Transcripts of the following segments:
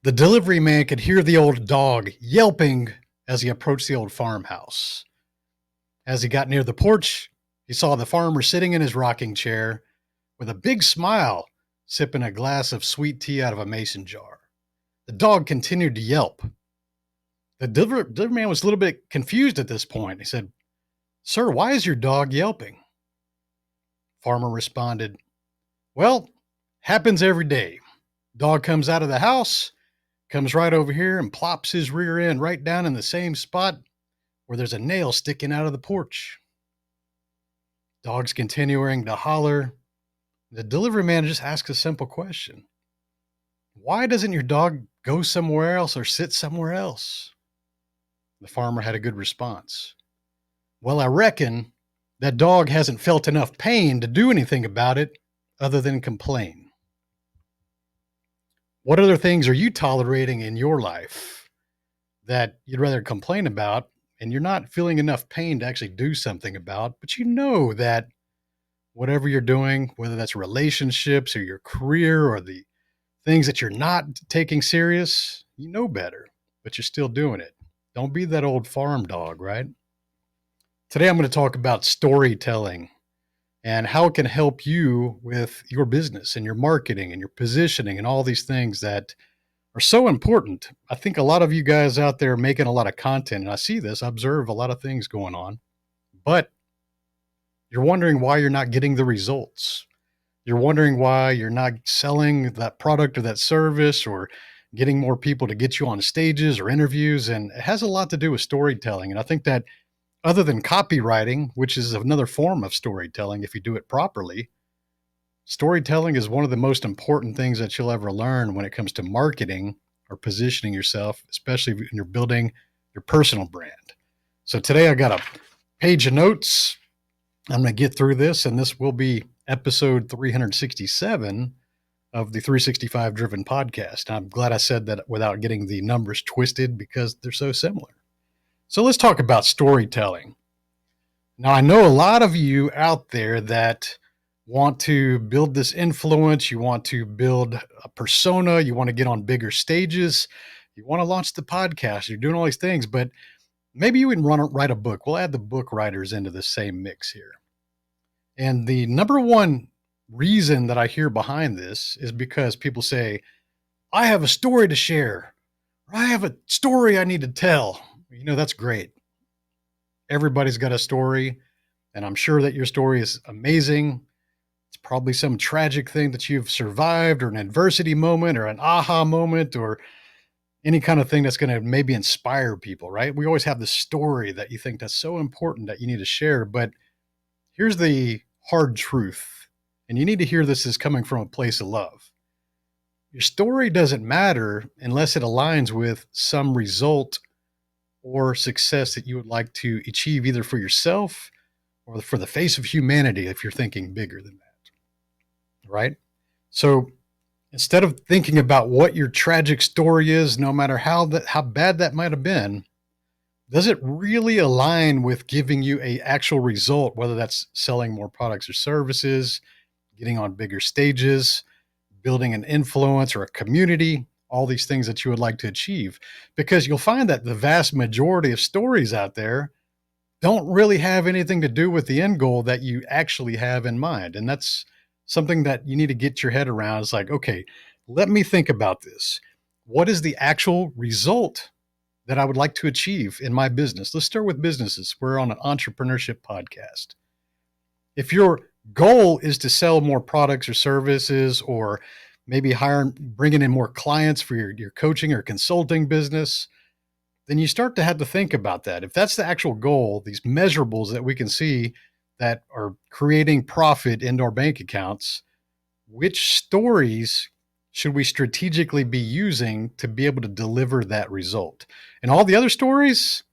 The delivery man could hear the old dog yelping as he approached the old farmhouse. As he got near the porch, he saw the farmer sitting in his rocking chair with a big smile, sipping a glass of sweet tea out of a mason jar. The dog continued to yelp. The delivery man was a little bit confused at this point. He said, "Sir, why is your dog yelping?" Farmer responded, "Well, happens every day. Dog comes out of the house, comes right over here and plops his rear end right down in the same spot where there's a nail sticking out of the porch." Dog's continuing to holler. The delivery man just asks a simple question: "Why doesn't your dog go somewhere else or sit somewhere else?" The farmer had a good response. "Well, I reckon that dog hasn't felt enough pain to do anything about it other than complain." What other things are you tolerating in your life that you'd rather complain about and you're not feeling enough pain to actually do something about, but you know that whatever you're doing, whether that's relationships or your career or the things that you're not taking serious, you know better, but you're still doing it. Don't be that old farm dog, right? Today, I'm going to talk about storytelling and how it can help you with your business and your marketing and your positioning and all these things that are so important. I think a lot of you guys out there are making a lot of content, and I see this, I observe a lot of things going on, but you're wondering why you're not getting the results. You're wondering why you're not selling that product or that service or getting more people to get you on stages or interviews. And it has a lot to do with storytelling. And I think that other than copywriting, which is another form of storytelling if you do it properly, storytelling is one of the most important things that you'll ever learn when it comes to marketing or positioning yourself, especially when you're building your personal brand. So today I got a page of notes. I'm going to get through this, and this will be episode 367 of the 365 Driven podcast. I'm glad I said that without getting the numbers twisted because they're so similar. So let's talk about storytelling. Now, I know a lot of you out there that want to build this influence. You want to build a persona. You want to get on bigger stages. You want to launch the podcast. You're doing all these things, but maybe you can write a book. We'll add the book writers into the same mix here. And the number one reason that I hear behind this is because people say, "I have a story to share," or "I have a story I need to tell." You know, that's great. Everybody's got a story, and I'm sure that your story is amazing. It's probably some tragic thing that you've survived, or an adversity moment, or an aha moment, or any kind of thing that's going to maybe inspire people, right? We always have this story that you think that's so important that you need to share. But here's the hard truth, and you need to hear this as coming from a place of love. Your story doesn't matter unless it aligns with some result or success that you would like to achieve, either for yourself or for the face of humanity, if you're thinking bigger than that, right? So instead of thinking about what your tragic story is, no matter how bad that might have been, does it really align with giving you a actual result, whether that's selling more products or services, getting on bigger stages, building an influence or a community, all these things that you would like to achieve? Because you'll find that the vast majority of stories out there don't really have anything to do with the end goal that you actually have in mind. And that's something that you need to get your head around. It's like, okay, let me think about this. What is the actual result that I would like to achieve in my business? Let's start with businesses. We're on an entrepreneurship podcast. If your goal is to sell more products or services, or maybe bringing in more clients for your coaching or consulting business, then you start to have to think about that. If that's the actual goal, these measurables that we can see that are creating profit into our bank accounts, which stories should we strategically be using to be able to deliver that result? And all the other stories,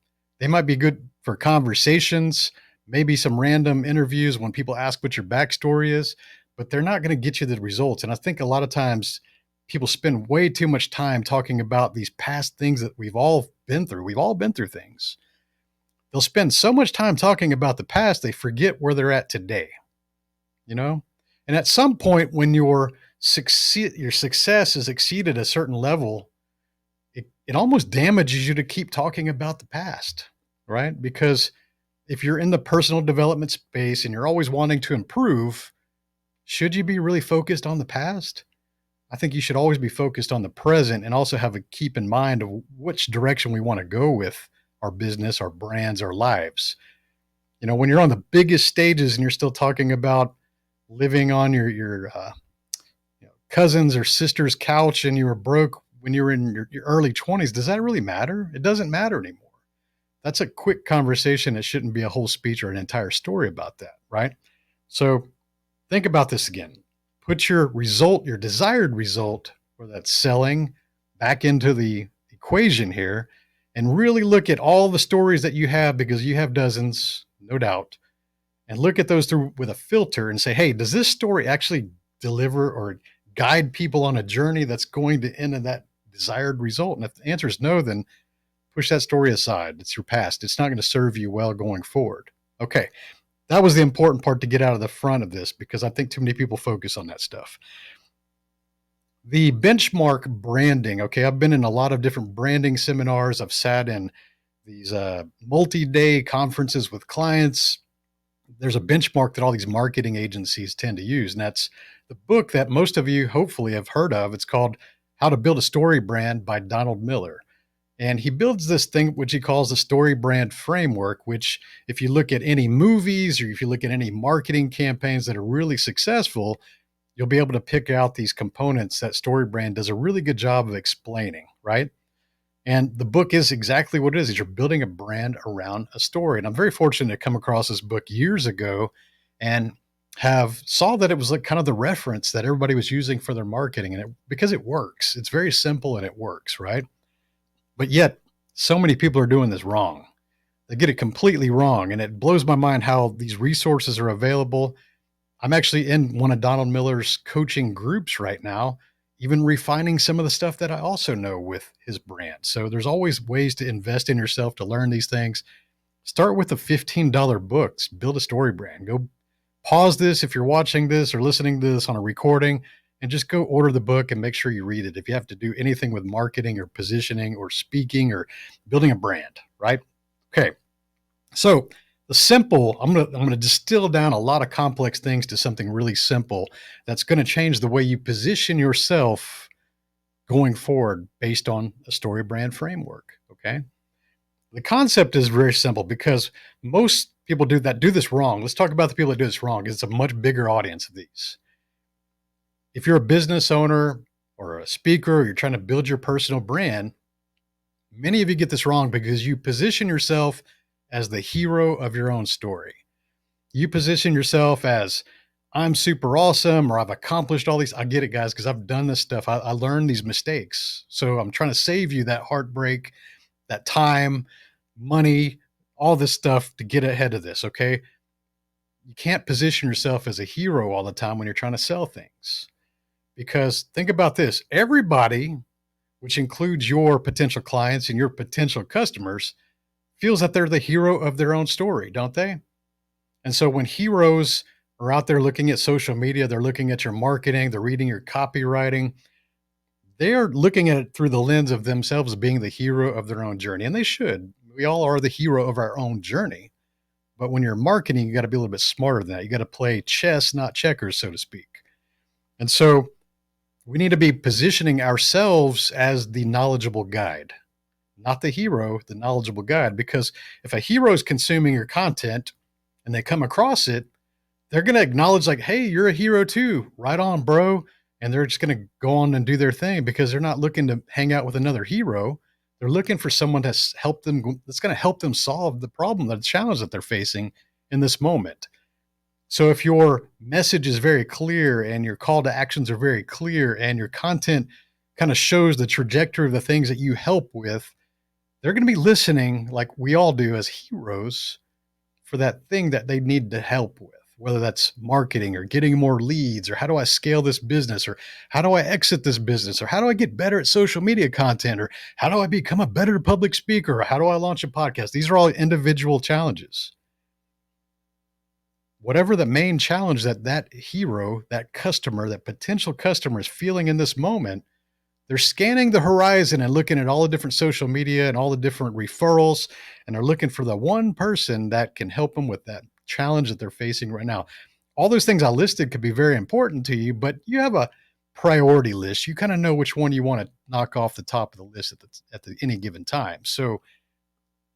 they might be good for conversations, maybe some random interviews when people ask what your backstory is, but they're not going to get you the results. And I think a lot of times people spend way too much time talking about these past things that we've all been through. We've all been through things. They'll spend so much time talking about the past, they forget where they're at today, you know? And at some point when your success has exceeded a certain level, it almost damages you to keep talking about the past, right? Because if you're in the personal development space and you're always wanting to improve, should you be really focused on the past? I think you should always be focused on the present and also have a keep in mind of which direction we want to go with our business, our brands, our lives. When you're on the biggest stages and you're still talking about living on your cousin's or sister's couch and you were broke when you were in your early 20s, does that really matter? It doesn't matter anymore. That's a quick conversation. It shouldn't be a whole speech or an entire story about that, right? So think about this again. Put your desired result, whether that's selling, back into the equation here, and really look at all the stories that you have, because you have dozens, no doubt, and look at those through with a filter and say, hey, does this story actually deliver or guide people on a journey that's going to end in that desired result? And if the answer is no, then push that story aside. It's your past. It's not going to serve you well going forward. Okay. That was the important part to get out of the front of this, because I think too many people focus on that stuff. The benchmark branding. Okay. I've been in a lot of different branding seminars. I've sat in these multi-day conferences with clients. There's a benchmark that all these marketing agencies tend to use, and that's the book that most of you hopefully have heard of. It's called How to Build a Story Brand by Donald Miller. And he builds this thing, which he calls the story brand framework, which if you look at any movies or if you look at any marketing campaigns that are really successful, you'll be able to pick out these components that story brand does a really good job of explaining, right? And the book is exactly what it is. You're building a brand around a story. And I'm very fortunate to come across this book years ago and have saw that it was like kind of the reference that everybody was using for their marketing. And because it works, it's very simple and it works, right? But yet, so many people are doing this wrong. They get it completely wrong. And it blows my mind how these resources are available. I'm actually in one of Donald Miller's coaching groups right now, even refining some of the stuff that I also know with his brand. So there's always ways to invest in yourself to learn these things. Start with the $15 books, build a story brand. Go pause this if you're watching this or listening to this on a recording, and just go order the book and make sure you read it. If you have to do anything with marketing or positioning or speaking or building a brand, right? Okay. So I'm going to distill down a lot of complex things to something really simple that's going to change the way you position yourself going forward based on a story brand framework. Okay. The concept is very simple because most people do this wrong. Let's talk about the people that do this wrong. It's a much bigger audience of these. If you're a business owner or a speaker, or you're trying to build your personal brand, many of you get this wrong because you position yourself as the hero of your own story. You position yourself as, I'm super awesome, or I've accomplished all these. I get it, guys, because I've done this stuff. I learned these mistakes. So I'm trying to save you that heartbreak, that time, money, all this stuff to get ahead of this, okay? You can't position yourself as a hero all the time when you're trying to sell things. Because think about this, everybody, which includes your potential clients and your potential customers, feels that they're the hero of their own story, don't they? And so when heroes are out there looking at social media, they're looking at your marketing, they're reading your copywriting, they are looking at it through the lens of themselves being the hero of their own journey. And they should. We all are the hero of our own journey. But when you're marketing, you got to be a little bit smarter than that. You got to play chess, not checkers, so to speak. And so we need to be positioning ourselves as the knowledgeable guide, not the hero, the knowledgeable guide. Because if a hero is consuming your content and they come across it, they're going to acknowledge like, hey, you're a hero too. Right on, bro. And they're just going to go on and do their thing because they're not looking to hang out with another hero. They're looking for someone that's going to help them solve the problem, the challenge that they're facing in this moment. So if your message is very clear and your call to actions are very clear and your content kind of shows the trajectory of the things that you help with, they're going to be listening like we all do as heroes for that thing that they need to help with, whether that's marketing or getting more leads or how do I scale this business or how do I exit this business or how do I get better at social media content or how do I become a better public speaker or how do I launch a podcast? These are all individual challenges. Whatever the main challenge that hero, that customer, that potential customer is feeling in this moment, They're scanning the horizon and looking at all the different social media and all the different referrals, and they're looking for the one person that can help them with that challenge that they're facing right now. All those things I listed could be very important to you, but you have a priority list. You kind of know which one you want to knock off the top of the list at any given time. So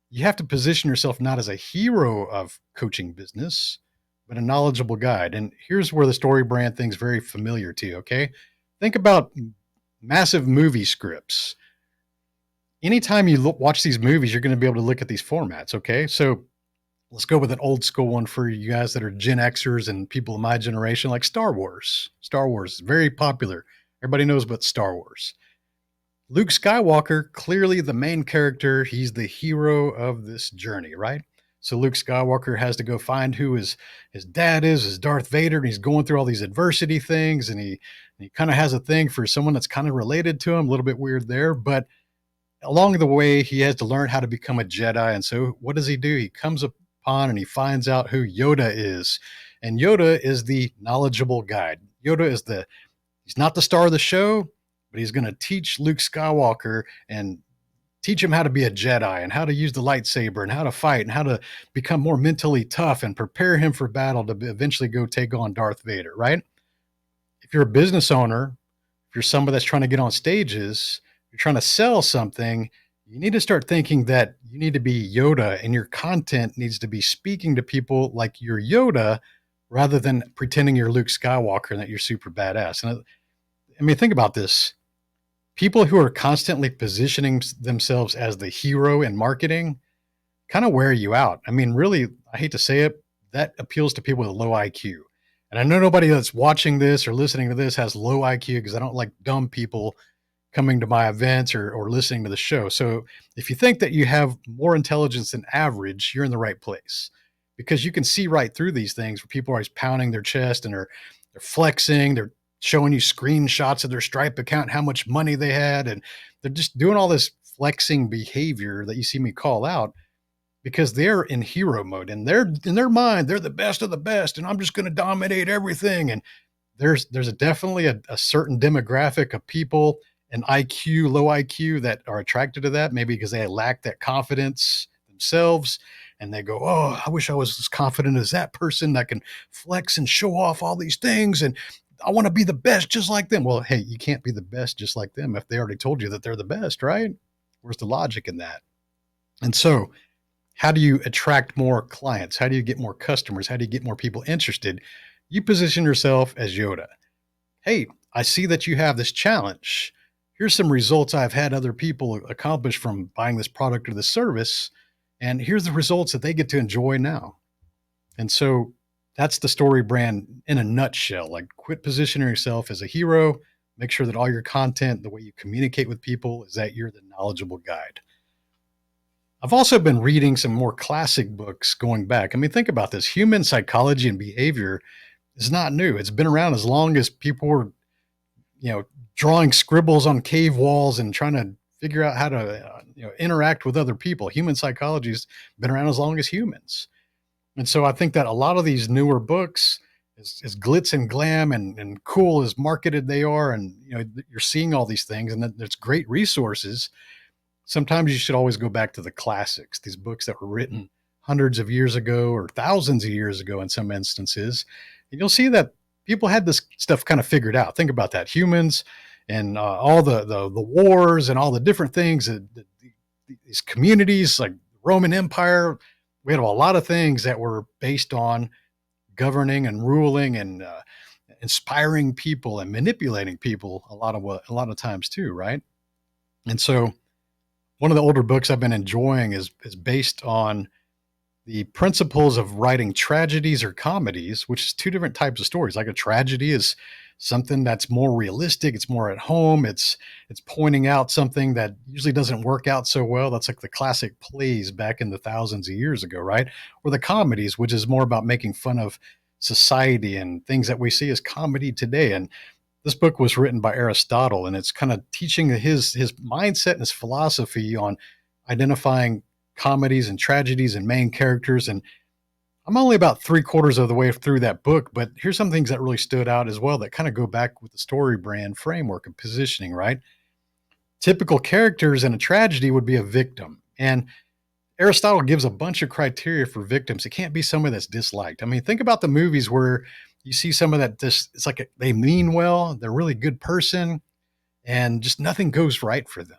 you have to position yourself not as a hero of coaching business, but a knowledgeable guide. And here's where the story brand thing's very familiar to you. Okay. Think about massive movie scripts. Anytime you watch these movies, you're going to be able to look at these formats. Okay. So let's go with an old school one for you guys that are Gen Xers and people of my generation, like Star Wars. Star Wars is very popular. Everybody knows about Star Wars. Luke Skywalker, clearly the main character. He's the hero of this journey, right? So Luke Skywalker has to go find who his dad is Darth Vader, and he's going through all these adversity things, and he kind of has a thing for someone that's kind of related to him, a little bit weird there, but along the way, he has to learn how to become a Jedi. And so what does he do? He comes upon and he finds out who Yoda is. And Yoda is the knowledgeable guide. He's not the star of the show, but he's going to teach Luke Skywalker and teach him how to be a Jedi and how to use the lightsaber and how to fight and how to become more mentally tough and prepare him for battle to eventually go take on Darth Vader, right? If you're a business owner, if you're somebody that's trying to get on stages, you're trying to sell something, you need to start thinking that you need to be Yoda and your content needs to be speaking to people like you're Yoda rather than pretending you're Luke Skywalker and that you're super badass. And I mean, think about this. People who are constantly positioning themselves as the hero in marketing kind of wear you out. I mean, really, I hate to say it, that appeals to people with low IQ. And I know nobody that's watching this or listening to this has low IQ because I don't like dumb people coming to my events or listening to the show. So if you think that you have more intelligence than average, you're in the right place because you can see right through these things where people are always pounding their chest and they're flexing, they're showing you screenshots of their Stripe account, how much money they had, and they're just doing all this flexing behavior that you see me call out because they're in hero mode and they're in their mind, they're the best of the best, and I'm just going to dominate everything. And there's definitely a certain demographic of people and IQ, low IQ that are attracted to that, maybe because they lack that confidence themselves. And they go, oh, I wish I was as confident as that person that can flex and show off all these things. And I want to be the best just like them. Well, hey, you can't be the best just like them if they already told you that they're the best, right? Where's the logic in that? And so, how do you attract more clients? How do you get more customers? How do you get more people interested? You position yourself as Yoda. Hey, I see that you have this challenge. Here's some results I've had other people accomplish from buying this product or this service. And here's the results that they get to enjoy now. And so that's the story brand in a nutshell. Like, quit positioning yourself as a hero. Make sure that all your content, the way you communicate with people, is that you're the knowledgeable guide. I've also been reading some more classic books going back. I mean, think about this. Human psychology and behavior is not new. It's been around as long as people were, drawing scribbles on cave walls and trying to figure out how to, interact with other people. Human psychology has been around as long as humans. And so I think that a lot of these newer books, as glitz and glam and cool as marketed they are, and you're seeing all these things, and there's great resources. Sometimes you should always go back to the classics, these books that were written hundreds of years ago or thousands of years ago in some instances. And you'll see that people had this stuff kind of figured out. Think about that. Humans and all the wars and all the different things, these communities like the Roman Empire, we had a lot of things that were based on governing and ruling and inspiring people and manipulating people a lot of times too, right? And so one of the older books I've been enjoying is based on the principles of writing tragedies or comedies, which is two different types of stories. Like a tragedy is something that's more realistic. It's more at home. It's pointing out something that usually doesn't work out so well. That's like the classic plays back in the thousands of years ago, right? Or the comedies, which is more about making fun of society and things that we see as comedy today. And this book was written by Aristotle, and it's kind of teaching his mindset and his philosophy on identifying comedies and tragedies and main characters. And I'm only about 3/4 of the way through that book, but here's some things that really stood out as well that kind of go back with the story brand framework and positioning, right? Typical characters in a tragedy would be a victim. And Aristotle gives a bunch of criteria for victims. It can't be someone that's disliked. I mean, think about the movies where you see someone that just, it's like they mean well, they're a really good person, and just nothing goes right for them.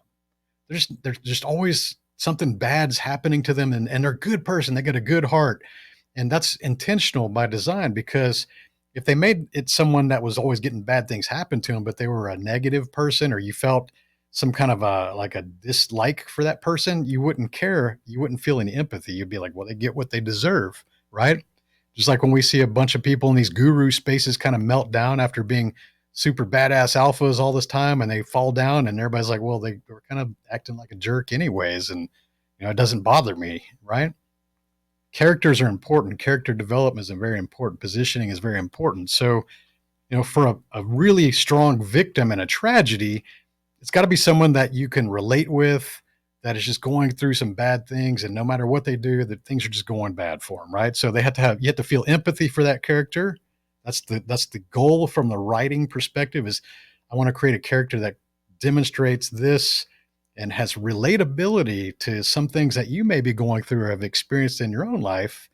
There's just always something bad's happening to them, and they're a good person. They got a good heart. And that's intentional by design, because if they made it someone that was always getting bad things happen to them, but they were a negative person, or you felt some kind of a dislike for that person, you wouldn't care. You wouldn't feel any empathy. You'd be like, well, they get what they deserve, right? Just like when we see a bunch of people in these guru spaces kind of melt down after being super badass alphas all this time, and they fall down, and everybody's like, well, they were kind of acting like a jerk anyways, and it doesn't bother me, right? Characters are important. Character development is very important. Positioning is very important. So, for a really strong victim in a tragedy, it's got to be someone that you can relate with, that is just going through some bad things, and no matter what they do, that things are just going bad for them, right? So you have to feel empathy for that character. That's the goal from the writing perspective. Is I want to create a character that demonstrates this and has relatability to some things that you may be going through or have experienced in your own life,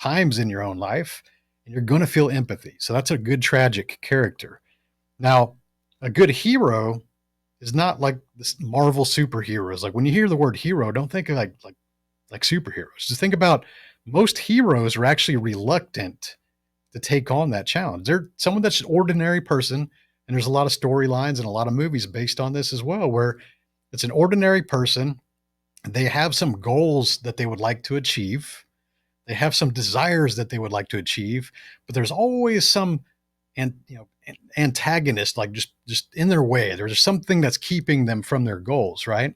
times in your own life, and you're going to feel empathy. So that's a good tragic character. Now, a good hero is not like this Marvel superheroes. Like when you hear the word hero, don't think of like superheroes. Just think about, most heroes are actually reluctant to take on that challenge. They're someone that's an ordinary person, and there's a lot of storylines and a lot of movies based on this as well, where it's an ordinary person. They have some goals that they would like to achieve. They have some desires that they would like to achieve, but there's always some antagonist, like just in their way. There's something that's keeping them from their goals, right?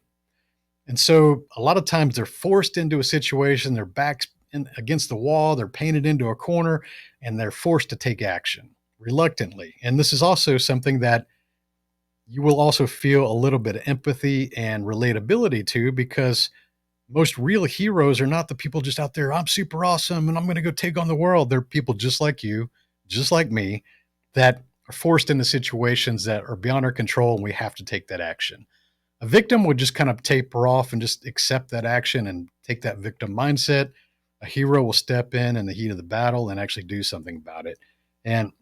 And so a lot of times they're forced into a situation, their backs against the wall, they're painted into a corner, and they're forced to take action reluctantly. And this is also something that you will also feel a little bit of empathy and relatability to, because most real heroes are not the people just out there, I'm super awesome and I'm going to go take on the world. They're people just like you, just like me, that are forced into situations that are beyond our control, and we have to take that action. A victim would just kind of taper off and just accept that action and take that victim mindset. A hero will step in the heat of the battle and actually do something about it. And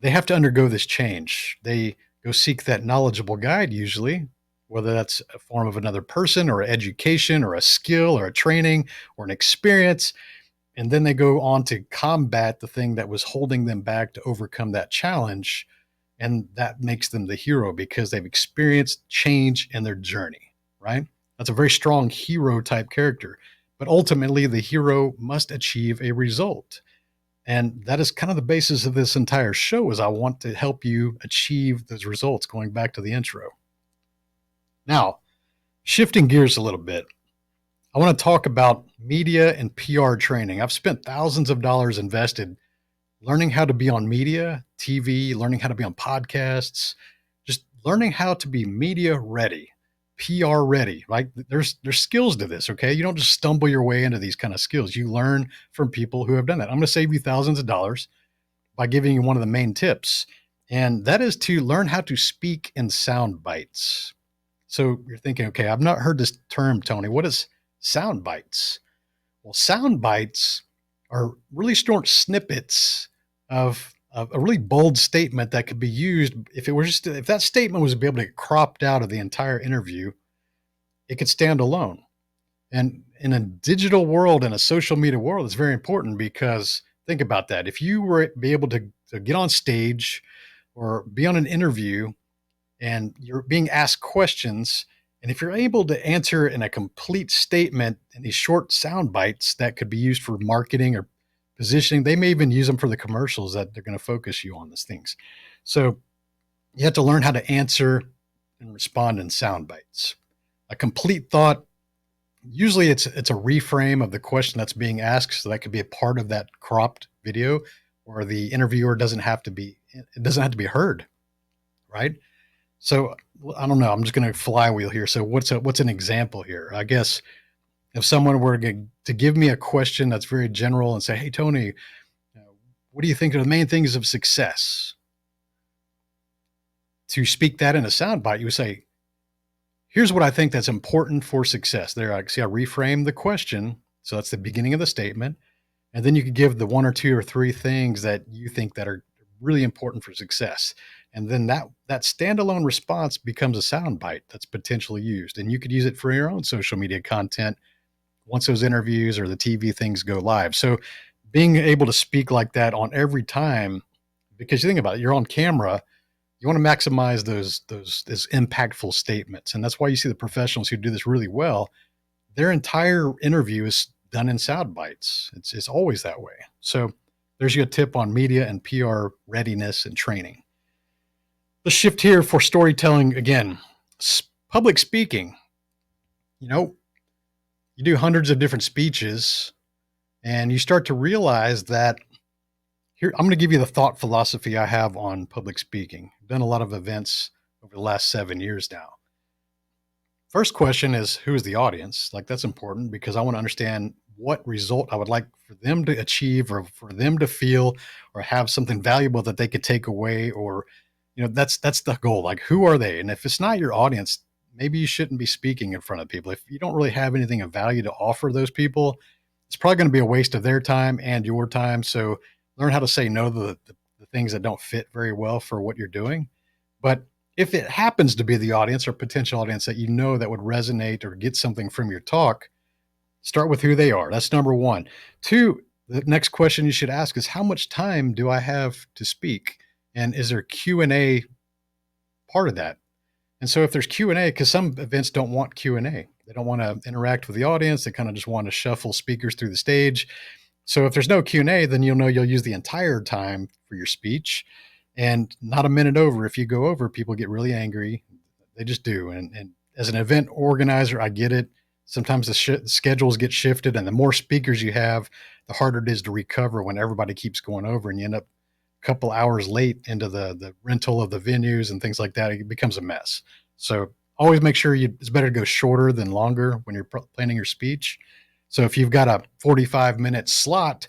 they have to undergo this change. They go seek that knowledgeable guide, usually, whether that's a form of another person or education or a skill or a training or an experience. And then they go on to combat the thing that was holding them back to overcome that challenge. And that makes them the hero, because they've experienced change in their journey, right? That's a very strong hero type character. But ultimately, the hero must achieve a result. And that is kind of the basis of this entire show, is I want to help you achieve those results, going back to the intro. Now, shifting gears a little bit, I want to talk about media and PR training. I've spent thousands of dollars invested learning how to be on media, TV, learning how to be on podcasts, just learning how to be media ready, PR ready, right? There's skills to this, okay? You don't just stumble your way into these kind of skills. You learn from people who have done that. I'm going to save you thousands of dollars by giving you one of the main tips, and that is to learn how to speak in sound bites. So you're thinking, okay, I've not heard this term, Tony. What is sound bites? Well, sound bites are really short snippets of a really bold statement that could be used. If that statement was to be able to get cropped out of the entire interview, it could stand alone. And in a digital world, in a social media world, it's very important, because think about that. If you were to be able to get on stage or be on an interview and you're being asked questions, and if you're able to answer in a complete statement in these short sound bites that could be used for marketing or positioning, they may even use them for the commercials that they're going to focus you on these things. So you have to learn how to answer and respond in sound bites. A complete thought, usually it's a reframe of the question that's being asked, so that could be a part of that cropped video, or the interviewer doesn't have to be heard, right? So I don't know. I'm just going to flywheel here. So what's an example here? I guess if someone were to give me a question that's very general and say, "Hey, Tony, what do you think are the main things of success?" To speak that in a soundbite, you would say, Here's what I think that's important for success. There, I see I reframe the question. So that's the beginning of the statement. And then you could give the one or two or three things that you think that are really important for success. And then that standalone response becomes a soundbite that's potentially used. And you could use it for your own social media content once those interviews or the TV things go live. So being able to speak like that on every time, because you think about it, you're on camera, you want to maximize those impactful statements. And that's why you see the professionals who do this really well, their entire interview is done in sound bites. It's always that way. So there's your tip on media and PR readiness and training. Let's shift here for storytelling again. Public speaking. You know, you do hundreds of different speeches and you start to realize that here, I'm going to give you the thought philosophy I have on public speaking. I've done a lot of events over the last 7 years now. First question is, who is the audience? Like, that's important because I want to understand what result I would like for them to achieve or for them to feel or have something valuable that they could take away, or, that's the goal. Like, who are they? And if it's not your audience, maybe you shouldn't be speaking in front of people. If you don't really have anything of value to offer those people, it's probably going to be a waste of their time and your time. So learn how to say no to the things that don't fit very well for what you're doing. But if it happens to be the audience or potential audience that you know that would resonate or get something from your talk, start with who they are. That's number one. Two, the next question you should ask is, how much time do I have to speak? And is there Q&A part of that? And so if there's Q&A, because some events don't want Q&A, they don't want to interact with the audience. They kind of just want to shuffle speakers through the stage. So if there's no Q&A, then you'll know you'll use the entire time for your speech and not a minute over. If you go over, people get really angry. They just do. And as an event organizer, I get it. Sometimes the schedules get shifted, and the more speakers you have, the harder it is to recover when everybody keeps going over and you end up a couple hours late into the rental of the venues and things like that. It becomes a mess. So always make sure it's better to go shorter than longer when you're planning your speech. So if you've got a 45-minute slot,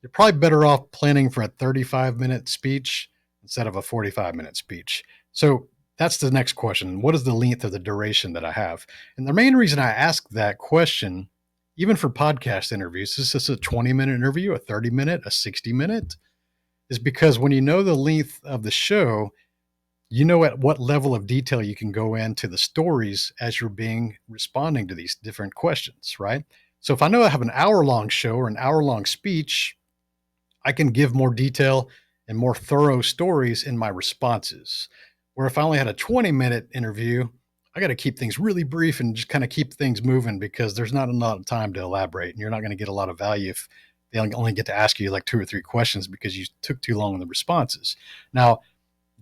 you're probably better off planning for a 35-minute speech instead of a 45-minute speech. So that's the next question. What is the length of the duration that I have? And the main reason I ask that question, even for podcast interviews, is this a 20-minute interview, a 30-minute, a 60-minute? Is because when you know the length of the show, you know at what level of detail you can go into the stories as you're responding to these different questions, right? So if I know I have an hour-long show or an hour-long speech, I can give more detail and more thorough stories in my responses. Where if I only had a 20-minute interview, I got to keep things really brief and just kind of keep things moving because there's not a lot of time to elaborate, and you're not going to get a lot of value if they only get to ask you like 2 or 3 questions because you took too long in the responses. Now,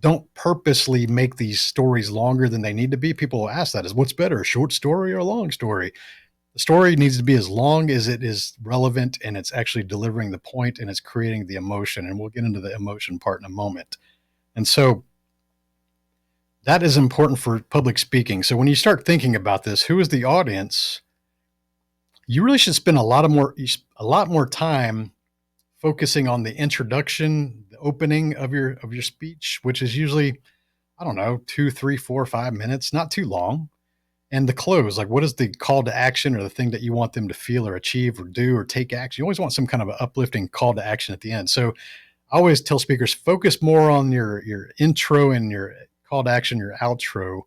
don't purposely make these stories longer than they need to be. People will ask that, is what's better, a short story or a long story? The story needs to be as long as it is relevant and it's actually delivering the point and it's creating the emotion. And we'll get into the emotion part in a moment. And so that is important for public speaking. So when you start thinking about this, who is the audience? You really should spend a lot more time focusing on the introduction, the opening of your speech, which is usually, I don't know, 2, 3, 4, 5 minutes, not too long. And the close, like what is the call to action or the thing that you want them to feel or achieve or do or take action? You always want some kind of an uplifting call to action at the end. So I always tell speakers, focus more on your intro and your call to action, your outro.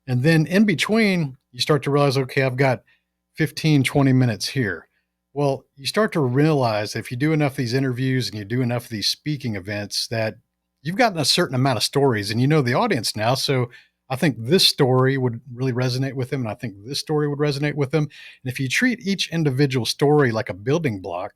And then in between, you start to realize, okay, I've got 15, 20 minutes here. Well, you start to realize if you do enough of these interviews and you do enough of these speaking events that you've gotten a certain amount of stories and you know the audience now. So I think this story would really resonate with them. And I think this story would resonate with them. And if you treat each individual story like a building block,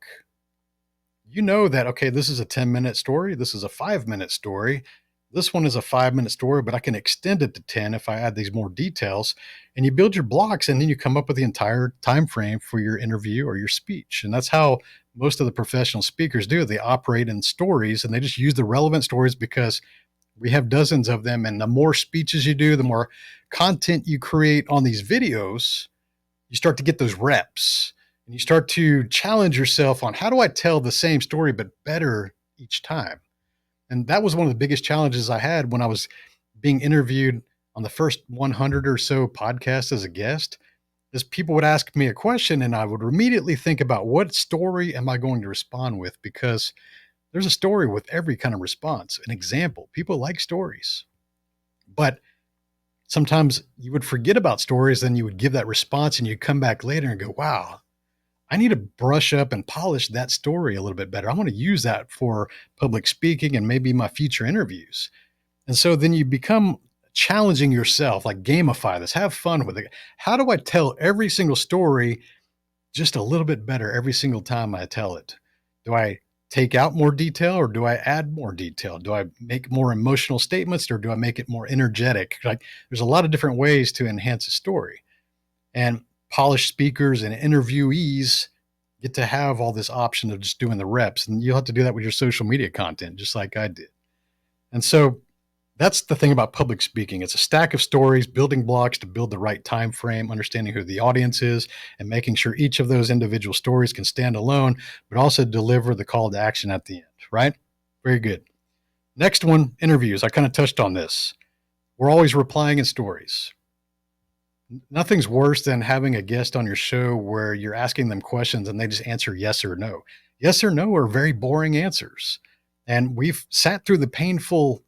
you know that, okay, this is a 10-minute story. This is a 5-minute story. This one is a 5-minute story, but I can extend it to 10 if I add these more details. And you build your blocks and then you come up with the entire time frame for your interview or your speech. And that's how most of the professional speakers do. They operate in stories and they just use the relevant stories because we have dozens of them. And the more speeches you do, the more content you create on these videos, you start to get those reps and you start to challenge yourself on how do I tell the same story, but better each time. And that was one of the biggest challenges I had when I was being interviewed on the first 100 or so podcasts as a guest is people would ask me a question and I would immediately think about what story am I going to respond with? Because there's a story with every kind of response, an example. People like stories, but sometimes you would forget about stories, then you would give that response and you come back later and go, wow, I need to brush up and polish that story a little bit better. I want to use that for public speaking and maybe my future interviews. And so then you become challenging yourself, like gamify this, have fun with it. How do I tell every single story just a little bit better every single time I tell it? Do I take out more detail or do I add more detail? Do I make more emotional statements or do I make it more energetic? Like there's a lot of different ways to enhance a story. And polished speakers and interviewees get to have all this option of just doing the reps. And you'll have to do that with your social media content, just like I did. And so that's the thing about public speaking. It's a stack of stories, building blocks to build the right time frame, understanding who the audience is, and making sure each of those individual stories can stand alone, but also deliver the call to action at the end, right? Very good. Next one, interviews. I kind of touched on this. We're always replying in stories. Nothing's worse than having a guest on your show where you're asking them questions and they just answer yes or no. Yes or no are very boring answers. And we've sat through the painful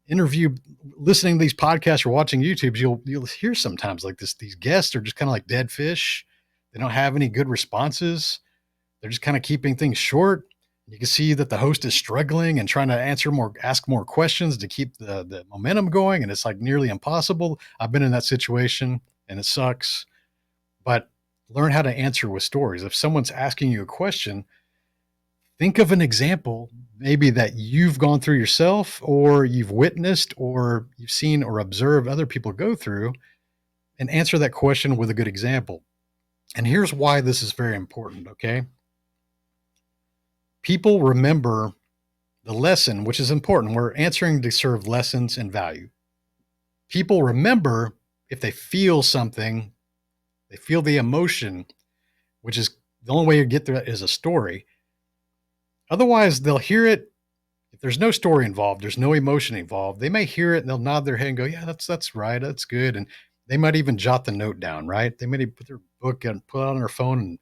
interview, listening to these podcasts or watching YouTubes, you'll hear sometimes like this, these guests are just kind of like dead fish. They don't have any good responses. They're just kind of keeping things short. You can see that the host is struggling and trying to ask more questions to keep the momentum going. And it's like nearly impossible. I've been in that situation and it sucks, but learn how to answer with stories. If someone's asking you a question, think of an example maybe that you've gone through yourself or you've witnessed or you've seen or observed other people go through and answer that question with a good example. And here's why this is very important, okay? People remember the lesson, which is important. We're answering to serve lessons and value. People remember if they feel something, they feel the emotion, which is the only way you get there is a story. Otherwise, they'll hear it. If there's no story involved, there's no emotion involved. They may hear it and they'll nod their head and go, "Yeah, that's right, that's good." And they might even jot the note down. Right? They might put their book and put it on their phone and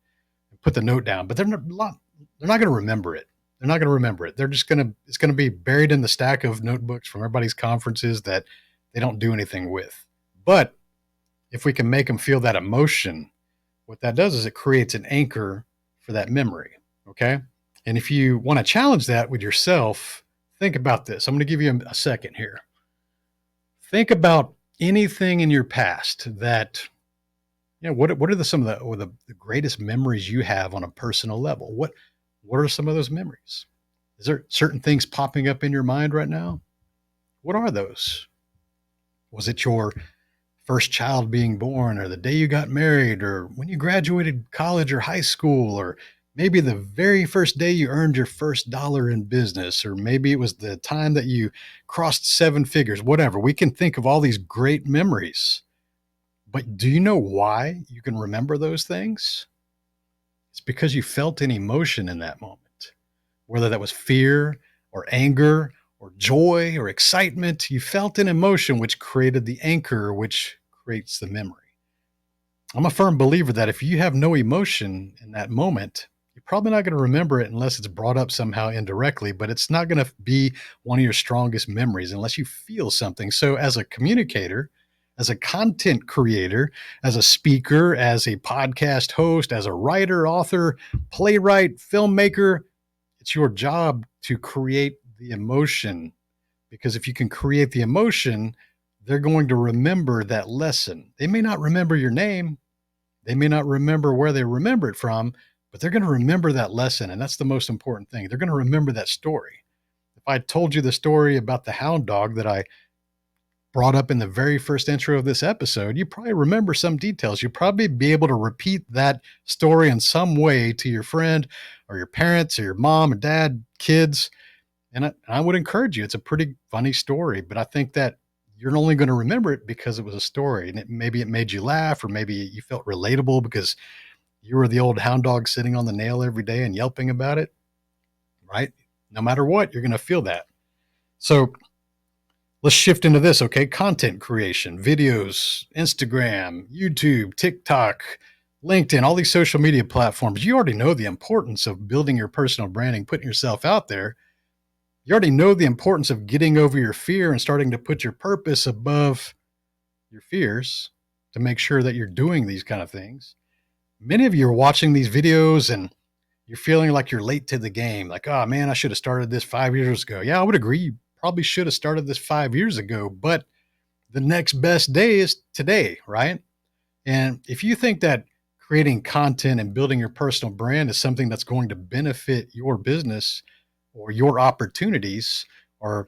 put the note down. But they're not going to remember it. They're not going to remember it. It's going to be buried in the stack of notebooks from everybody's conferences that they don't do anything with. But if we can make them feel that emotion, what that does is it creates an anchor for that memory. Okay. And if you want to challenge that with yourself, think about this. I'm going to give you a second here. Think about anything in your past that, what are some of the greatest memories you have on a personal level? What are some of those memories? Is there certain things popping up in your mind right now? What are those? Was it your first child being born, or the day you got married, or when you graduated college or high school, or maybe the very first day you earned your first dollar in business, or maybe it was the time that you crossed seven figures, whatever. We can think of all these great memories. But do you know why you can remember those things? It's because you felt an emotion in that moment, whether that was fear or anger or joy or excitement. You felt an emotion which created the anchor, which creates the memory. I'm a firm believer that if you have no emotion in that moment, you're probably not going to remember it unless it's brought up somehow indirectly, but it's not going to be one of your strongest memories unless you feel something. So as a communicator, as a content creator, as a speaker, as a podcast host, as a writer, author, playwright, filmmaker, it's your job to create the emotion, because if you can create the emotion, they're going to remember that lesson. They may not remember your name. They may not remember where they remember it from, but they're going to remember that lesson. And that's the most important thing. They're going to remember that story. If I told you the story about the hound dog that I brought up in the very first intro of this episode, you probably remember some details. You'll probably be able to repeat that story in some way to your friend or your parents or your mom or dad, kids. And I would encourage you. It's a pretty funny story, but I think that you're only going to remember it because it was a story, and maybe it made you laugh, or maybe you felt relatable because you were the old hound dog sitting on the nail every day and yelping about it, right? No matter what, you're going to feel that. So Let's shift into this, okay? Content creation, videos, Instagram, YouTube, TikTok, LinkedIn, all these social media platforms. You already know the importance of building your personal branding, putting yourself out there. You already know the importance of getting over your fear and starting to put your purpose above your fears to make sure that you're doing these kind of things. Many of you are watching these videos and you're feeling like you're late to the game. Like, oh man, I should have started this 5 years ago. Yeah, I would agree. You probably should have started this 5 years ago, but the next best day is today, right? And if you think that creating content and building your personal brand is something that's going to benefit your business or your opportunities or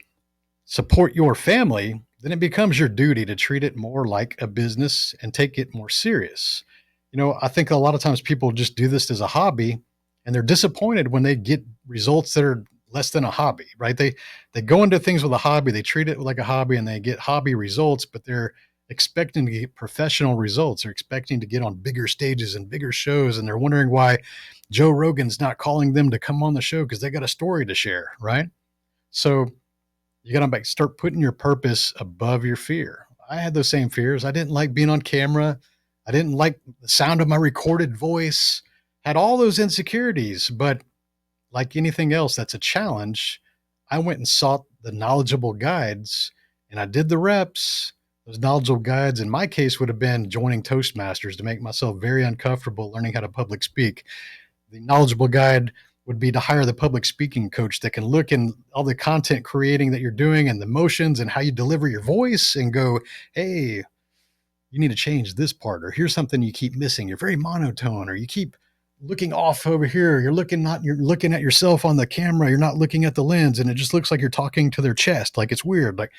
support your family, then it becomes your duty to treat it more like a business and take it more serious. I think a lot of times people just do this as a hobby and they're disappointed when they get results that are less than a hobby, right? They go into things with a hobby, they treat it like a hobby and they get hobby results, but they're expecting to get professional results. They're expecting to get on bigger stages and bigger shows and they're wondering why Joe Rogan's not calling them to come on the show because they got a story to share, right? So you got to start putting your purpose above your fear. I had those same fears. I didn't like being on camera. I didn't like the sound of my recorded voice. Had all those insecurities, but like anything else that's a challenge, I went and sought the knowledgeable guides and I did the reps. Those knowledgeable guides in my case would have been joining Toastmasters to make myself very uncomfortable learning how to public speak. The knowledgeable guide would be to hire the public speaking coach that can look in all the content creating that you're doing and the motions and how you deliver your voice and go, hey, you need to change this part, or here's something you keep missing. You're very monotone, or you keep looking off over here. You're looking at yourself on the camera. You're not looking at the lens, and it just looks like you're talking to their chest. Like it's weird. Like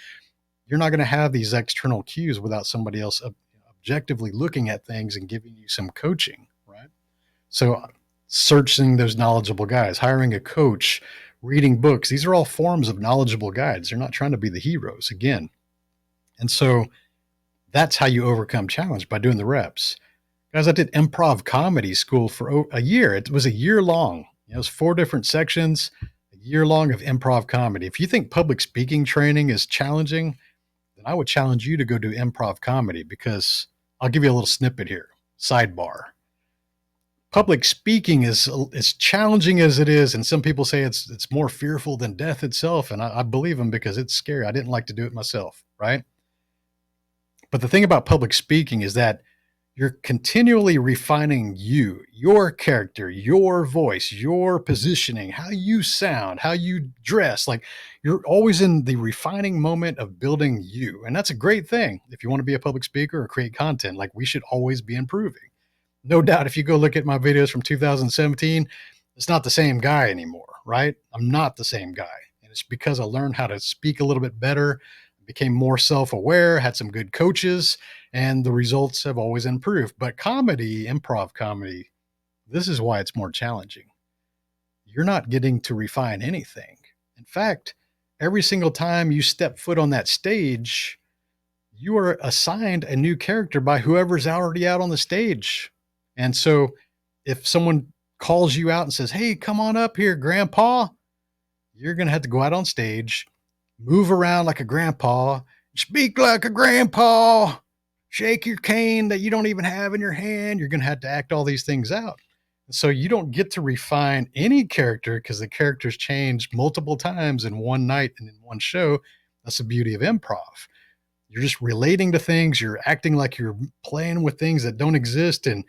you're not going to have these external cues without somebody else objectively looking at things and giving you some coaching, right? So searching those knowledgeable guys, hiring a coach, reading books, these are all forms of knowledgeable guides. They're not trying to be the heroes again. And so that's how you overcome challenge, by doing the reps. Guys, I did improv comedy school for a year. It was a year long. It was 4 different sections, a year long of improv comedy. If you think public speaking training is challenging, then I would challenge you to go do improv comedy, because I'll give you a little snippet here. Sidebar. Public speaking is as challenging as it is, and some people say it's more fearful than death itself, and I believe them because it's scary. I didn't like to do it myself, right? But the thing about public speaking is that you're continually refining your character, your voice, your positioning, how you sound, how you dress. Like you're always in the refining moment of building you. And that's a great thing. If you want to be a public speaker or create content, like we should always be improving. No doubt, if you go look at my videos from 2017, it's not the same guy anymore, right? I'm not the same guy. And it's because I learned how to speak a little bit better, became more self-aware, had some good coaches, and the results have always improved. But comedy, improv comedy, this is why it's more challenging. You're not getting to refine anything. In fact, every single time you step foot on that stage, you are assigned a new character by whoever's already out on the stage. And so if someone calls you out and says, hey, come on up here, grandpa, you're going to have to go out on stage, move around like a grandpa, speak like a grandpa, shake your cane that you don't even have in your hand. You're going to have to act all these things out. So you don't get to refine any character because the characters change multiple times in one night and in one show. That's the beauty of improv. You're just relating to things. You're acting like you're playing with things that don't exist, and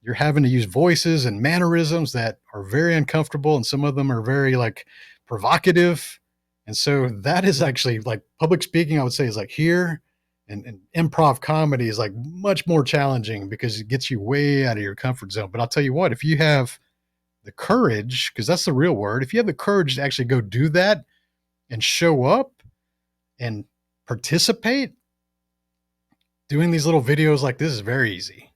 you're having to use voices and mannerisms that are very uncomfortable, and some of them are very like provocative. And so that is actually like public speaking, I would say, is like here, and improv comedy is like much more challenging because it gets you way out of your comfort zone. But I'll tell you what, if you have the courage, because that's the real word, if you have the courage to actually go do that and show up and participate, doing these little videos like this is very easy.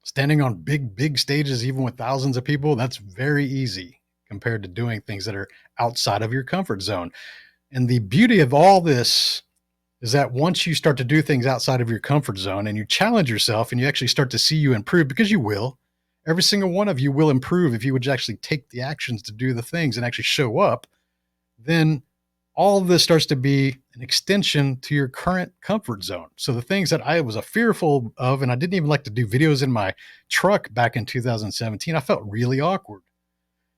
Standing on big stages, even with thousands of people, that's very easy compared to doing things that are outside of your comfort zone. And the beauty of all this is that once you start to do things outside of your comfort zone and you challenge yourself and you actually start to see you improve, because you will, every single one of you will improve if you would actually take the actions to do the things and actually show up, then all of this starts to be an extension to your current comfort zone. So the things that I was a fearful of, and I didn't even like to do videos in my truck back in 2017, I felt really awkward.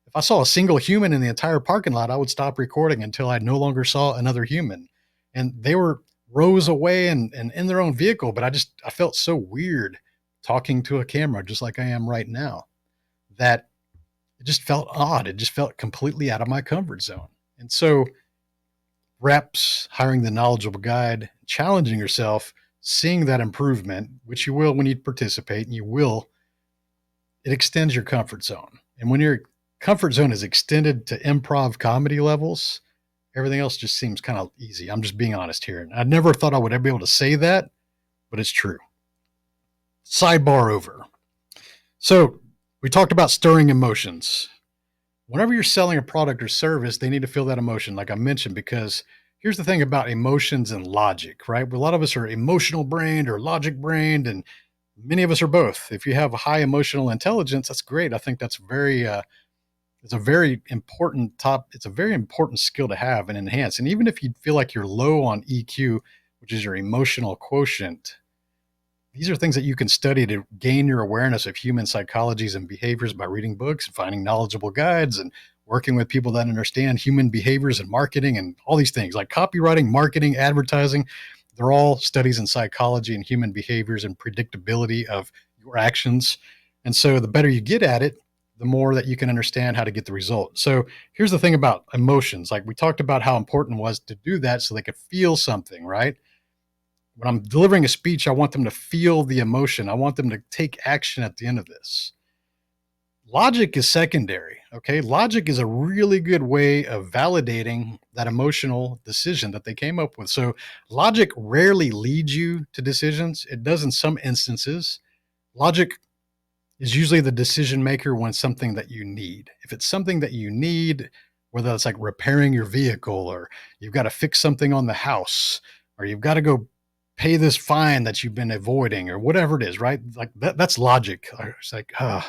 If I saw a single human in the entire parking lot, I would stop recording until I no longer saw another human. And they were rows away and in their own vehicle, but I felt so weird talking to a camera just like I am right now, that it just felt odd. It just felt completely out of my comfort zone. And so reps, hiring the knowledgeable guide, challenging yourself, seeing that improvement, which you will when you participate, and you will, it extends your comfort zone. And when your comfort zone is extended to improv comedy levels, everything else just seems kind of easy. I'm just being honest here. And I never thought I would ever be able to say that, but it's true. Sidebar over. So we talked about stirring emotions. Whenever you're selling a product or service, they need to feel that emotion, like I mentioned, because here's the thing about emotions and logic, right? A lot of us are emotional brained or logic brained, and many of us are both. If you have a high emotional intelligence, that's great. I think that's it's a very important it's a very important skill to have and enhance. And even if you feel like you're low on EQ, which is your emotional quotient, these are things that you can study to gain your awareness of human psychologies and behaviors by reading books and finding knowledgeable guides and working with people that understand human behaviors and marketing and all these things like copywriting, marketing, advertising. They're all studies in psychology and human behaviors and predictability of your actions. And so the better you get at it, the more that you can understand how to get the result. So here's the thing about emotions. Like we talked about how important it was to do that so they could feel something, right? When I'm delivering a speech, I want them to feel the emotion. I want them to take action at the end of this. Logic is secondary. Okay. Logic is a really good way of validating that emotional decision that they came up with. So logic rarely leads you to decisions. It does in some instances. Logic is usually the decision maker when something that you need. If it's something that you need, whether it's like repairing your vehicle or you've got to fix something on the house or you've got to go pay this fine that you've been avoiding or whatever it is, right? Like that's logic. It's like, I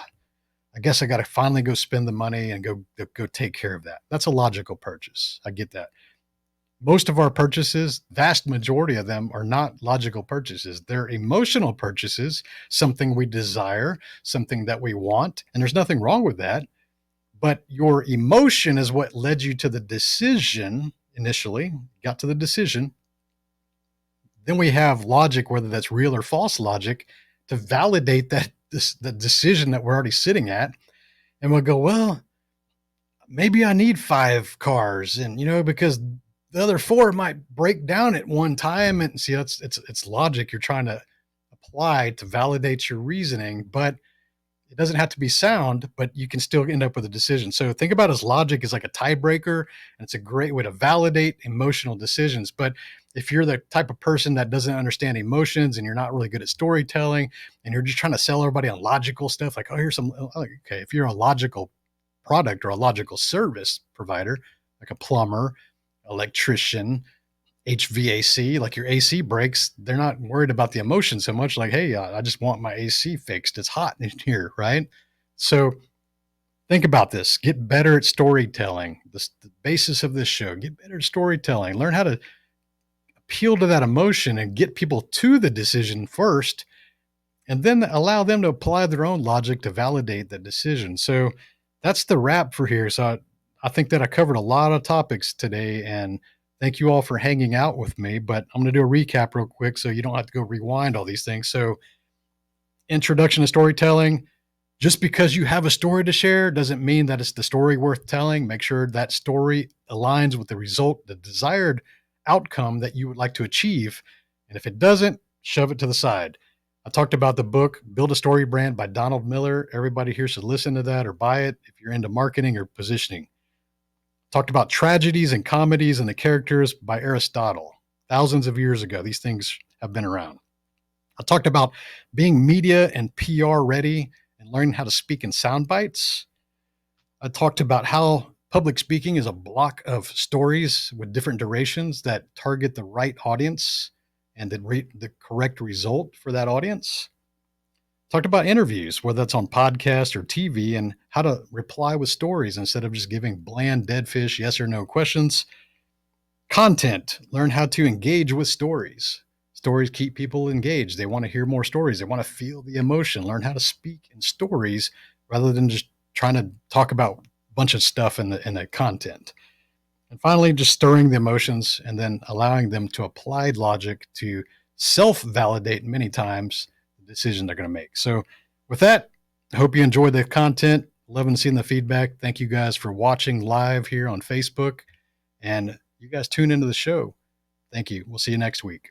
guess I got to finally go spend the money and go take care of that. That's a logical purchase. I get that. Most of our purchases, vast majority of them are not logical purchases. They're emotional purchases, something we desire, something that we want. And there's nothing wrong with that. But your emotion is what led you to the decision initially, got to the decision. Then we have logic, whether that's real or false logic, to validate the decision that we're already sitting at. And we'll go, well, maybe I need 5 cars, and because the other 4 might break down at one time. And see, it's logic you're trying to apply to validate your reasoning, but it doesn't have to be sound, but you can still end up with a decision. So think about as logic as like a tiebreaker, and it's a great way to validate emotional decisions. But if you're the type of person that doesn't understand emotions and you're not really good at storytelling and you're just trying to sell everybody on logical stuff, like, oh, here's some, okay, if you're a logical product or a logical service provider, like a plumber, electrician, HVAC, like your AC breaks, they're not worried about the emotion so much. Like, hey, I just want my AC fixed. It's hot in here, right? So think about this. Get better at storytelling. The basis of this show, get better at storytelling. Learn how to appeal to that emotion and get people to the decision first, and then allow them to apply their own logic to validate the decision. So that's the wrap for here. So I think that I covered a lot of topics today, and thank you all for hanging out with me. But I'm going to do a recap real quick so you don't have to go rewind all these things. So, introduction to storytelling. Just because you have a story to share doesn't mean that it's the story worth telling. Make sure that story aligns with the result, the desired outcome that you would like to achieve. And if it doesn't, shove it to the side. I talked about the book, Build a Story Brand by Donald Miller. Everybody here should listen to that or buy it if you're into marketing or positioning. Talked about tragedies and comedies and the characters by Aristotle. Thousands of years ago, these things have been around. I talked about being media and PR ready and learning how to speak in sound bites. I talked about how public speaking is a block of stories with different durations that target the right audience and the correct result for that audience. Talked about interviews, whether that's on podcast or TV, and how to reply with stories instead of just giving bland, dead fish, yes or no questions. Content, learn how to engage with stories. Stories keep people engaged. They want to hear more stories. They want to feel the emotion, learn how to speak in stories rather than just trying to talk about a bunch of stuff in the content. And finally, just stirring the emotions and then allowing them to apply logic to self validate many times the decision they're going to make. So, with that, I hope you enjoyed the content. Loving seeing the feedback. Thank you guys for watching live here on Facebook. And you guys tune into the show. Thank you. We'll see you next week.